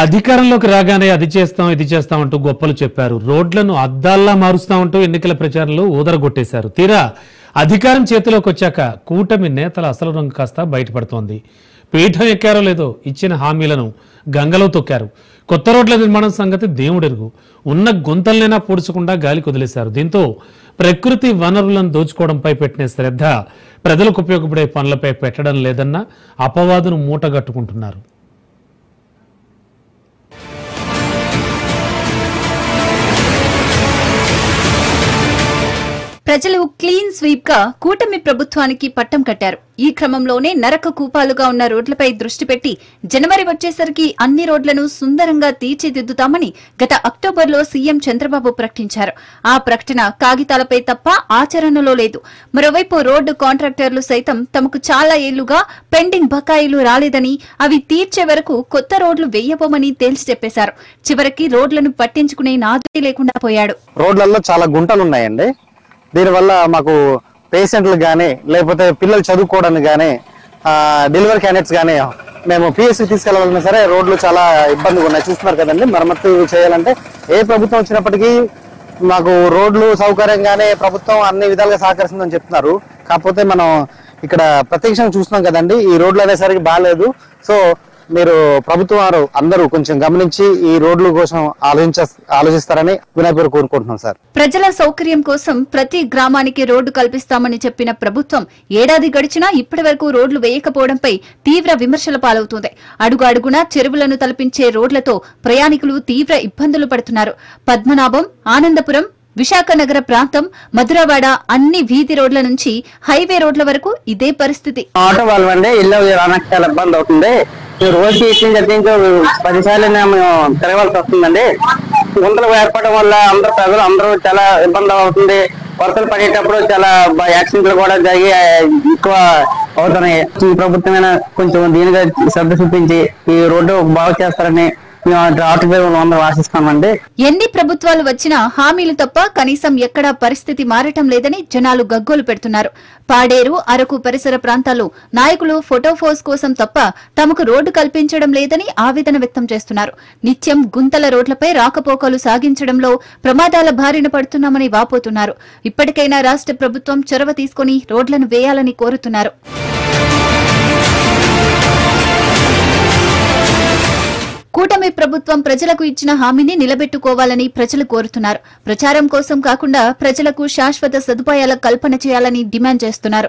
అధికారంలోకి రాగానే అది చేస్తాం ఇది చేస్తాం అంటూ గొప్పలు చెప్పారు. రోడ్లను అద్దాల్లా మారుస్తామంటూ ఎన్నికల ప్రచారంలో ఊదరగొట్టేశారు. తీరా అధికారం చేతిలోకి వచ్చాక కూటమి నేతల అసలు రంగు కాస్త బయటపడుతోంది. పీఠం ఎక్కారో లేదో ఇచ్చిన హామీలను గంగలో తొక్కారు. కొత్త రోడ్ల నిర్మాణం సంగతి దేవుడెరుగు. ఉన్న గుంతలనైనా పూడ్చకుండా గాలి కుదిలేశారు. దీంతో ప్రకృతి వనరులను దోచుకోవడంపై పెట్టిన శ్రద్ధ ప్రజలకు ఉపయోగపడే పనులపై పెట్టడం లేదన్న అపవాదును మూటగట్టుకుంటున్నారు. ప్రజలు క్లీన్ స్వీప్ గా కూటమి ప్రభుత్వానికి పట్టం కట్టారు. ఈ క్రమంలోనే నరక కూపాలుగా ఉన్న రోడ్లపై దృష్టి పెట్టి జనవరి వచ్చేసరికి అన్ని రోడ్లను సుందరంగా తీర్చిదిద్దుతామని గత అక్టోబర్లో సీఎం చంద్రబాబు ప్రకటించారు. ఆ ప్రకటన కాగితాలపై తప్ప ఆచరణలో లేదు. మరోవైపు రోడ్డు కాంట్రాక్టర్లు సైతం తమకు చాలా ఏళ్లుగా పెండింగ్ బకాయిలు రాలేదని, అవి తీర్చే వరకు కొత్త రోడ్లు వేయబోమని తేల్చి చెప్పేశారు. చివరికి రోడ్లను పట్టించుకునే నాదుడే లేకుండా పోయాడు. రోడ్లలో చాలా గుంటలు ఉన్నాయండి. దీనివల్ల మాకు పేషెంట్లు కానీ లేకపోతే పిల్లలు చదువుకోవడానికి కానీ డెలివరీ క్యాండిడేట్స్ కానీ మేము పిఎస్సి తీసుకెళ్లాలన్నా సరే రోడ్లు చాలా ఇబ్బందిగా ఉన్నాయి. చూస్తున్నారు కదండి, మరమ్మతు చేయాలంటే ఏ ప్రభుత్వం వచ్చినప్పటికీ మాకు రోడ్లు సౌకర్యంగానే ప్రభుత్వం అన్ని విధాలుగా సహకరిస్తుందని చెప్తున్నారు. కాకపోతే మనం ఇక్కడ ప్రత్యక్షంగా చూస్తున్నాం కదండి, ఈ రోడ్లు అనేసరికి బాగాలేదు. సో మీరు ప్రభుత్వం వారు అందరూ కొంచెం గమనించి ఈ రోడ్ల కోసం ఆలోచిస్తారని వినాయకుడు కోరుకుంటున్నాం సార్. ప్రజల సౌకర్యం కోసం ప్రతి గ్రామానికి రోడ్డు కల్పిస్తామని చెప్పిన ప్రభుత్వం ఏడాది గడిచినా ఇప్పటి వరకు రోడ్లు వేయకపోవడంపై తీవ్ర విమర్శల పాలవుతోంది. అడుగు అడుగునా చెరువులను తలపించే రోడ్లతో ప్రయాణికులు తీవ్ర ఇబ్బందులు పడుతున్నారు. పద్మనాభం, ఆనందపురం, విశాఖ నగర ప్రాంతం, మధురవాడ అన్ని వీధి రోడ్ల నుంచి హైవే రోడ్ల వరకు ఇదే పరిస్థితి. ఆటో వాళ్ళండి ఇల్లు రావడానికి చాలా ఇబ్బంది అవుతుంది. రోజుకి 10 సార్లు మేము తిరగవలసి వస్తుందండి. గుంతలు ఏర్పడడం వల్ల అందరూ చాలా ఇబ్బంది అవుతుంది. వర్షాలు పడేటప్పుడు చాలా యాక్సిడెంట్లు కూడా జరిగి ఎక్కువ అవుతున్నాయి. ఈ ప్రభుత్వమైన కొంచెం దీనిగా శ్రద్ధ చూపించి ఈ రోడ్డు బాగు చేస్తారని ఆశిస్తామండి. ఎన్ని ప్రభుత్వాలు వచ్చినా హామీలు తప్ప కనీసం ఎక్కడా పరిస్థితి మారటం లేదని జనాలు గగ్గోలు పెడుతున్నారు. పాడేరు, అరకు పరిసర ప్రాంతాల్లో నాయకులు ఫోటోఫోస్ కోసం తప్ప తమకు రోడ్డు కల్పించడం లేదని ఆవేదన వ్యక్తం చేస్తున్నారు. నిత్యం గుంతల రోడ్లపై రాకపోకలు సాగించడంలో ప్రమాదాల బారిన పడుతున్నామని వాపోతున్నారు. ఇప్పటికైనా రాష్ట్ర ప్రభుత్వం చొరవ తీసుకుని రోడ్లను వేయాలని కోరుతున్నారు. కూటమి ప్రభుత్వం ప్రజలకు ఇచ్చిన హామీని నిలబెట్టుకోవాలని ప్రజలు కోరుతున్నారు. ప్రచారం కోసం కాకుండా ప్రజలకు శాశ్వత సదుపాయాల కల్పన చేయాలని డిమాండ్ చేస్తున్నారు.